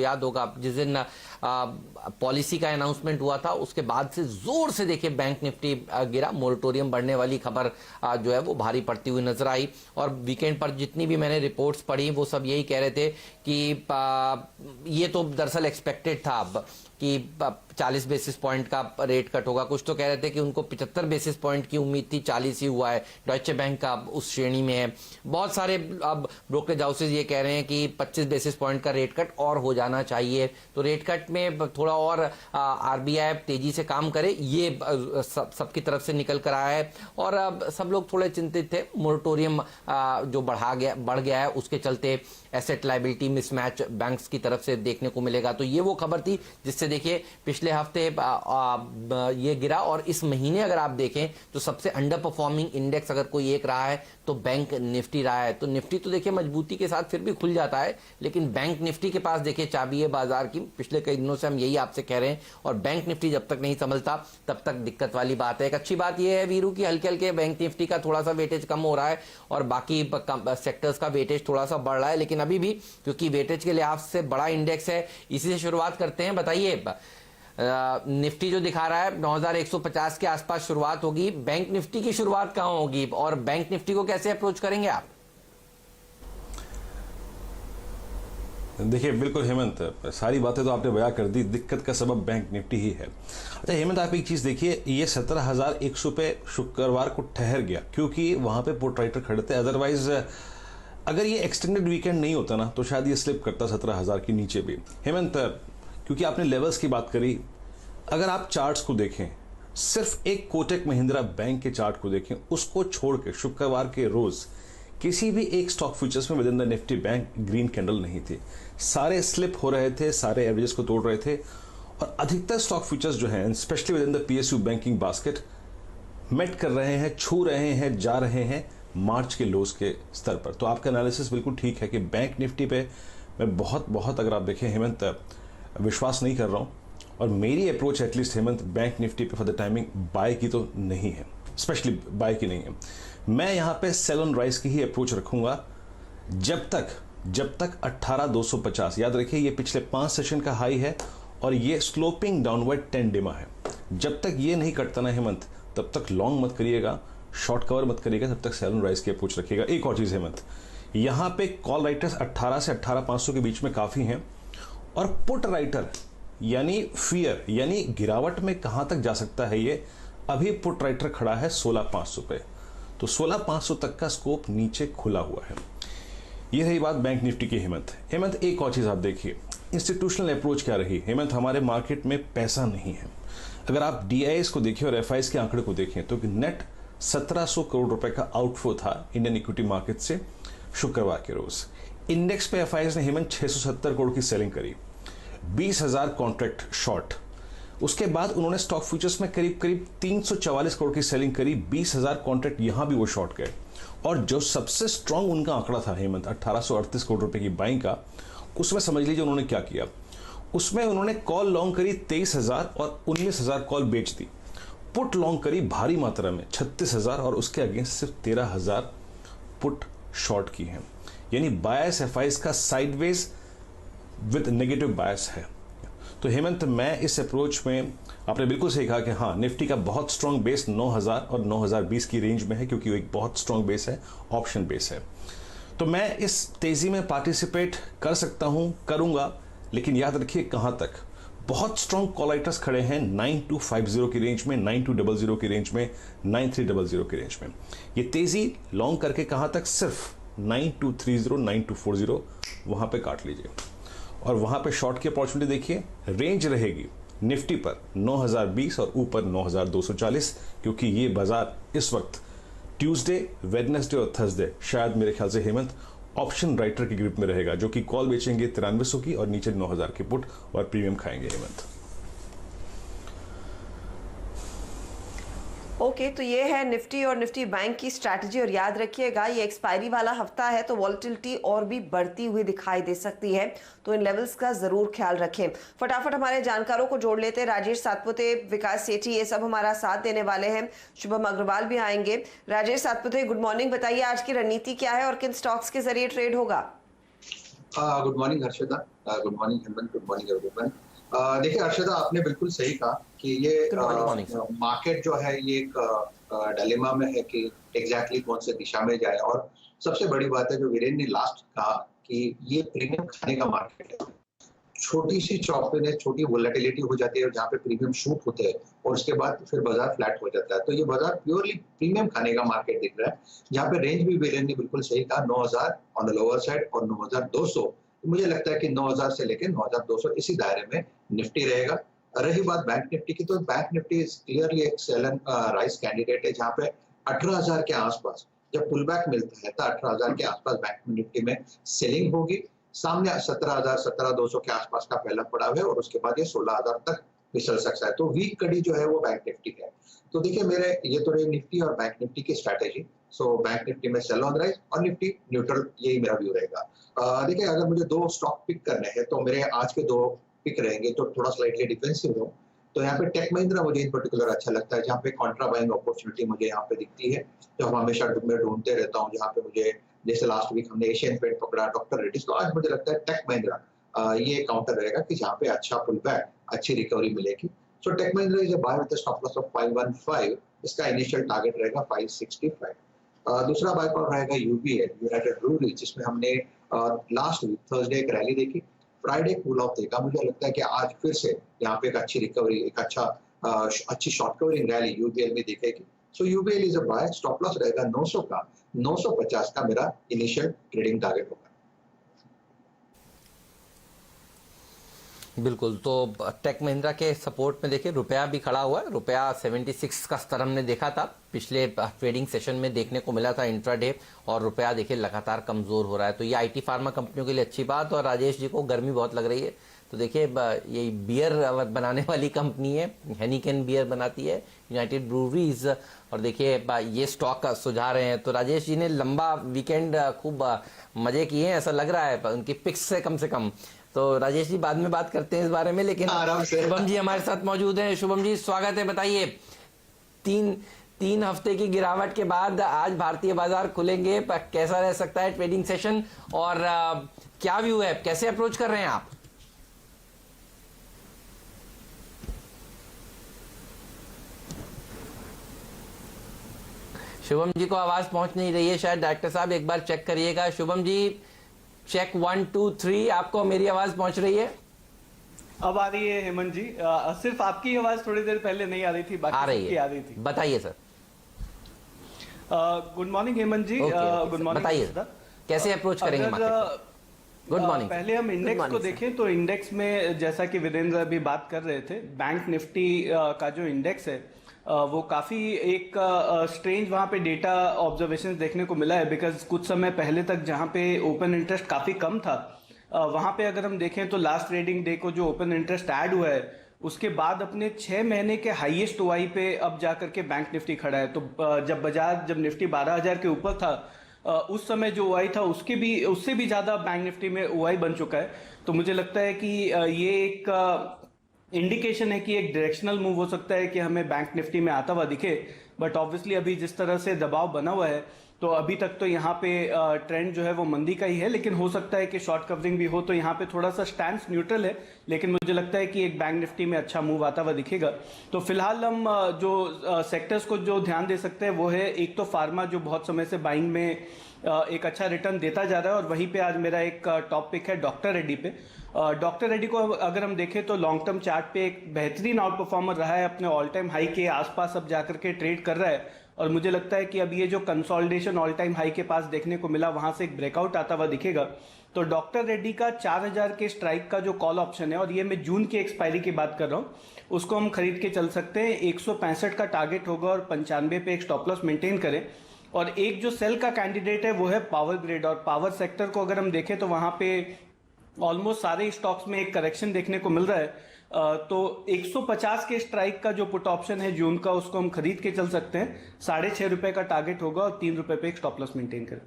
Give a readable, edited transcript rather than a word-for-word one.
याद होगा जिस दिन पॉलिसी का अनाउंसमेंट हुआ था उसके बाद से जोर से देखिए बैंक निफ्टी गिरा, मोरेटोरियम बढ़ने वाली खबर जो है वो भारी पड़ती हुई नजर आई। और वीकेंड पर जितनी भी मैंने रिपोर्ट्स पढ़ी वो सब यही कह रहे थे कि ये तो दरअसल एक्सपेक्टेड था अब कि 40 बेसिस पॉइंट का रेट कट होगा। कुछ तो कह रहे थे कि उनको 75 बेसिस पॉइंट की उम्मीद थी, 40 ही हुआ है। डॉइचे बैंक का उस श्रेणी में है। बहुत सारे अब ब्रोकरेज हाउसेज ये कह रहे हैं कि 25 बेसिस पॉइंट का रेट कट और हो जाना चाहिए। तो रेट कट में थोड़ा और आरबीआई तेजी से काम करे, ये सबकी तरफ से निकल कर आया है। और अब सब लोग थोड़े चिंतित थे, मोरेटोरियम जो बढ़ गया है उसके चलते एसेट लायबिलिटी मिसमैच बैंक्स की तरफ से देखने को मिलेगा। तो ये वो खबर थी जिससे देखिए पिछले हफ्ते ये गिरा। और इस महीने अगर आप देखें तो सबसे अंडर परफॉर्मिंग इंडेक्स अगर कोई एक रहा है तो बैंक निफ्टी रहा है। तो निफ्टी तो देखिए मजबूती के साथ फिर भी खुल जाता है, लेकिन बैंक निफ्टी के पास देखिए चाबी है बाजार की। पिछले कई दिनों से हम यही आपसे कह रहे हैं, और बैंक निफ्टी जब तक नहीं संभलता तब तक दिक्कत वाली बात है। एक अच्छी बात यह है वीरू की हल्के हल्के बैंक निफ्टी का थोड़ा सा वेटेज कम हो रहा है और बाकी सेक्टर्स का वेटेज थोड़ा सा बढ़ रहा है। लेकिन अभी भी क्योंकि वेटेज के लिहाज से बड़ा इंडेक्स है, इसी से शुरुआत करते हैं। बताइए निफ्टी जो दिखा रहा है 9150 के आसपास शुरुआत होगी, बैंक निफ्टी की शुरुआत कहां होगी और बैंक निफ्टी को कैसे अप्रोच करेंगे आप? देखिए बिल्कुल हेमंत, सारी बातें तो आपने बयां कर दी। दिक्कत का सबब बैंक निफ्टी ही है। अच्छा हेमंत, आप एक चीज देखिए, ये 17,100 पे शुक्रवार को ठहर गया क्योंकि वहां पे पुट राइटर खड़े थे। अदरवाइज अगर ये एक्सटेंडेड वीकेंड नहीं होता ना तो शायद ये स्लिप करता 17,000 के नीचे भी। हेमंत, क्योंकि आपने लेवल्स की बात करी, अगर आप चार्ट्स को देखें, सिर्फ एक कोटक महिंद्रा बैंक के चार्ट को देखें, उसको छोड़ के शुक्रवार के रोज किसी भी एक स्टॉक फ्यूचर्स में with in the Nifty bank green candle नहीं थी। सारे स्लिप हो रहे थे, सारे एवरेजेस को तोड़ रहे थे। और अधिकतर स्टॉक फ्यूचर्स जो हैं specially with in the PSU banking basket मेट कर रहे हैं, छू रहे हैं, जा रहे हैं मार्च के लोस के स्तर पर। तो आपका एनालिसिस बिल्कुल ठीक है कि बैंक निफ्टी पे मैं बहुत अगर आप देखें हेमंत विश्वास नहीं कर रहा हूं। और मेरी approach at least Hemant bank Nifty पे फॉर द टाइमिंग बाय की तो नहीं है, स्पेशली बाय की नहीं है। मैं यहां पे सेल ऑन राइज की ही अप्रोच रखूंगा जब तक 18,250, याद रखिए ये पिछले 5 सेशन का हाई है और ये स्लोपिंग डाउनवर्ड 10 डिमा है। जब तक ये नहीं कटता ना हेमंत तब तक लॉन्ग मत करिएगा, शॉर्ट कवर मत करिएगा, तब तक सेल ऑन राइज की अप्रोच रखिएगा। एक और चीज हेमंत, यहां पे कॉल राइटर्स 18 से 18,500 के बीच में काफी हैं और पुट राइटर यानी फियर यानी गिरावट में कहां तक जा सकता है ये, अभी पुट राइटर खड़ा है 16,500 पे। तो 16,500 तक का स्कोप नीचे खुला हुआ है। ये रही बात बैंक निफ्टी की। हेमंत एक और चीज आप देखिए, इंस्टीट्यूशनल अप्रोच क्या रही हेमंत, हमारे मार्केट में पैसा नहीं है। अगर आप डीआईएस को देखिए और एफआईएस के आंकड़े को देखें तो नेट 1700 करोड़ रुपए का आउटफ्लो था इंडियन इक्विटी मार्केट से शुक्रवार के रोज। इंडेक्स पे एफआईएस ने हेमंत 670 करोड़ की सेलिंग करी, 20,000 कॉन्ट्रैक्ट शॉर्ट। उसके बाद उन्होंने स्टॉक फ्यूचर्स में करीब 344 करोड़ की सेलिंग करी, 20,000 कॉन्ट्रैक्ट यहां भी वो शॉर्ट गए। और जो सबसे स्ट्रांग उनका आंकड़ा था हेमंत 1838 करोड़ रुपए की बाइंग का, उसमें समझ लीजिए उन्होंने क्या किया, उसमें उन्होंने कॉल लॉन्ग करी 23,000 और 19,000 कॉल बेच दी। पुट लॉन्ग करी भारी मात्रा में 36,000 और उसके अगेंस्ट सिर्फ 13,000 पुट शॉर्ट की है। यानी बायस एफआईएस का साइडवेज विद नेगेटिव बायस है। तो हेमंत मैं इस अप्रोच में, आपने बिल्कुल सही कहा कि हाँ निफ्टी का बहुत स्ट्रांग बेस 9,000 और 9,020 की रेंज में है क्योंकि वो एक बहुत स्ट्रांग बेस है, ऑप्शन बेस है। तो मैं इस तेजी में पार्टिसिपेट कर सकता हूं, करूंगा, लेकिन याद रखिए कहां तक। बहुत स्ट्रांग कॉल राइटर्स खड़े हैं 9250 की रेंज में, 9200 की रेंज में, 9300 की रेंज में। ये तेजी लॉन्ग करके कहां तक, सिर्फ 9230 9240 वहां पे काट लीजिए। और वहां पे शॉर्ट की अपॉर्चुनिटी देखिए, रेंज रहेगी निफ्टी पर 9,020 और ऊपर 9,240, क्योंकि ये बाजार इस वक्त ट्यूसडे, वेडनेसडे और थर्सडे शायद मेरे ख्याल से हेमंत ऑप्शन राइटर के ग्रुप में रहेगा, जो कि कॉल बेचेंगे 9300 की और नीचे 9,000 की पुट और प्रीमियम खाएंगे हेमंत। ओके, तो ये है निफ्टी और निफ्टी बैंक की स्ट्रैटेजी। और याद रखिएगा ये एक्सपायरी वाला हफ्ता है तो वॉलेटिलिटी और भी बढ़ती हुई दिखाई दे सकती है, तो इन लेवल्स का जरूर ख्याल रखें। फटाफट हमारे जानकारों को जोड़ लेते हैं। राजेश सातपुते, विकास सेठी, ये सब हमारा साथ देने वाले हैं। शुभम अग्रवाल भी आएंगे। Rajesh Satpute, good morning. बताइए आज की रणनीति क्या है और किन स्टॉक्स के जरिए ट्रेड होगा? Good morning Harshada, good morning Hemant, good morning everyone. देखिए हर्षदा, आपने बिल्कुल सही कहा कि ये morning, sir. मार्केट जो है ये एक डिलेमा में है कि एग्जैक्टली कौन से दिशा में जाए। और सबसे बड़ी बात है जो वीरेन ने लास्ट कहा कि ये प्रीमियम खाने का मार्केट है। छोटी सी चौक पे छोटी वोलेटिलिटी हो जाती है जहाँ पे प्रीमियम शूट होते हैं और उसके बाद फिर बाजार फ्लैट हो जाता है। तो ये बाजार प्योरली प्रीमियम खाने का मार्केट दिख रहा है, जहाँ पे रेंज भी वीरेन ने बिल्कुल सही कहा, 9000 ऑन द लोअर साइड और 9200। मुझे लगता है कि 9000 से लेकर 9200 इसी दायरे में निफ्टी रहेगा। रही बात बैंक निफ्टी की, तो बैंक निफ्टी क्लियरली एक सेल एंड राइज कैंडिडेट है, जहाँ पे 18000 के आसपास जब पुल बैक मिलता है तो 18000 के आसपास बैंक निफ्टी में सेलिंग होगी। सामने 17000 17200 के आसपास का पहला पड़ाव है और उसके बाद ये 16000 तक फिसल सकता है। तो वीक कड़ी जो है वो बैंक निफ्टी है। तो देखिए मेरे ये तो रही निफ्टी और बैंक निफ्टी की स्ट्रैटेजी। सो बैंक निफ्टी में सेल ऑन राइज और निफ्टी न्यूट्रल, यही मेरा व्यू रहेगा। देखिए अगर मुझे 2 स्टॉक पिक करने हैं तो मेरे आज के 2 पिक रहेंगे जो थोड़ा स्लाइटली डिफेंसिव हो। तो यहाँ पे टेक महिंद्रा मुझे इन पर्टिकुलर अच्छा लगता है, जहाँ पे कॉन्ट्रा बाइंग अपॉर्चुनिटी मुझे यहाँ पे दिखती है, जो हम हमेशा ढूंढते रहता हूँ। जहाँ पे मुझे जैसे लास्ट वीक हमने एशियन पेंट पकड़ा, डॉक्टर रेड्डीज, तो आज मुझे लगता है टेक महिंद्रा ये काउंटर रहेगा कि जहाँ पे अच्छा पुल बैक, अच्छी रिकवरी मिलेगी। So Tech Mahindra is a buy with stop loss of 515। इसका इनिशियल टारगेट रहेगा 565। दूसरा बाय कॉल रहेगा यूबीएल, यूनाइटेड ब्रूअरीज, जिसमें हमने लास्ट वीक थर्सडे एक रैली देखी, फ्राइडे कूल ऑफ देखा। मुझे लगता है कि आज फिर से यहाँ पे एक अच्छी रिकवरी, एक अच्छी शॉर्ट कवरिंग रैली यूबीएल में दिखेगी। So UBL is a buy, stop loss रहेगा 900 का, 950 का मेरा इनिशियल ट्रेडिंग टारगेट होगा। बिल्कुल, तो टेक महिंद्रा के सपोर्ट में देखिए रुपया भी खड़ा हुआ है। रुपया 76 का स्तर हमने देखा था, पिछले ट्रेडिंग सेशन में देखने को मिला था इंट्राडे, और रुपया देखिए लगातार कमजोर हो रहा है। तो ये आईटी फार्मा कंपनियों के लिए अच्छी बात। और राजेश जी को गर्मी बहुत लग रही है, तो देखिए ये बियर बनाने वाली कंपनी है, हेनिकेन बियर बनाती है, यूनाइटेड ब्रूअरीज, और देखिए ये स्टॉक सुझा रहे हैं। तो राजेश जी ने लंबा वीकेंड खूब मजे किए हैं, ऐसा लग रहा है उनकी पिक्स से कम से कम। तो राजेश जी बाद में बात करते हैं इस बारे में, लेकिन शुभम जी हमारे साथ मौजूद हैं। शुभम जी स्वागत है, बताइए तीन हफ्ते की गिरावट के बाद आज भारतीय बाजार खुलेंगे, कैसा रह सकता है ट्रेडिंग सेशन और क्या व्यू है, कैसे अप्रोच कर रहे हैं आप? शुभम जी को आवाज पहुंच नहीं रही है शायद, डॉक्टर साहब एक बार चेक करिएगा। शुभम जी चेक 1 2 3, आपको मेरी आवाज पहुंच रही है? अब आ रही है हेमंत जी। सिर्फ आपकी आवाज थोड़ी देर पहले नहीं आ रही थी, बाकी सबकी आ रही थी। बताइए sir. Good morning Hemant ji. Good morning. बताइए कैसे अप्रोच करेंगे मार्केट? Good morning. पहले हम इंडेक्स को देखें तो इंडेक्स में जैसा कि वीरेंद्र अभी बात कर रहे थे, बैंक निफ्टी का जो इंडेक्स है वो काफी एक स्ट्रेंज वहां पे डेटा ऑब्जर्वेशन देखने को मिला है। बिकॉज कुछ समय पहले तक जहां पे ओपन इंटरेस्ट काफी कम था, वहां पे अगर हम देखें तो लास्ट ट्रेडिंग डे को जो ओपन इंटरेस्ट ऐड हुआ है उसके बाद अपने 6 महीने के हाईएस्ट ओआई पे अब जाकर के बैंक निफ्टी खड़ा है। तो जब निफ्टी 12000 के ऊपर था उस समय जो ओआई था उससे भी ज्यादा बैंक निफ्टी में ओआई बन चुका है। तो मुझे लगता है कि ये एक इंडिकेशन है कि एक डायरेक्शनल मूव हो सकता है कि हमें बैंक निफ्टी में आता हुआ दिखे। बट ऑब्वियसली अभी जिस तरह से दबाव बना हुआ है तो अभी तक तो यहाँ पे ट्रेंड जो है वो मंदी का ही है, लेकिन हो सकता है कि शॉर्ट कवरिंग भी हो, तो यहाँ पे थोड़ा सा स्टैंड न्यूट्रल है, लेकिन मुझे लगता है कि एक बैंक निफ्टी में अच्छा मूव आता हुआ दिखेगा। तो फिलहाल हम जो सेक्टर्स को जो ध्यान दे सकते हैं वो है, एक तो फार्मा जो बहुत समय से बाइंग में एक अच्छा रिटर्न देता जा रहा है, और वहीं पे आज मेरा एक टॉप पिक है डॉक्टर रेड्डी पे। डॉक्टर रेड्डी को अगर हम देखें तो लॉन्ग टर्म चार्ट पे एक बेहतरीन आउट परफॉर्मर रहा है, अपने ऑल टाइम हाई के आसपास अब जाकर के ट्रेड कर रहा है। और मुझे लगता है कि अब ये जो कंसोलिडेशन ऑल टाइम हाई के पास देखने को मिला, वहां से एक ब्रेकआउट आता हुआ दिखेगा। तो डॉक्टर रेड्डी का 4000 के स्ट्राइक का जो कॉल ऑप्शन है, और ये मैं जून की एक्सपायरी की बात कर रहा हूँ, उसको हम खरीद के चल सकते हैं। 165 का टारगेट होगा और 95 पे एक स्टॉप लॉस मेंटेन करें। और एक जो सेल का कैंडिडेट है वो है पावर ग्रिड, और पावर सेक्टर को अगर हम देखें तो वहां पे ऑलमोस्ट सारे स्टॉक्स में एक करेक्शन देखने को मिल रहा है। तो 150 के स्ट्राइक का जो पुट ऑप्शन है जून का, उसको हम खरीद के चल सकते हैं। 6.5 रुपए का टारगेट होगा और 3 रुपए पे एक स्टॉप लॉस मेंटेन करें।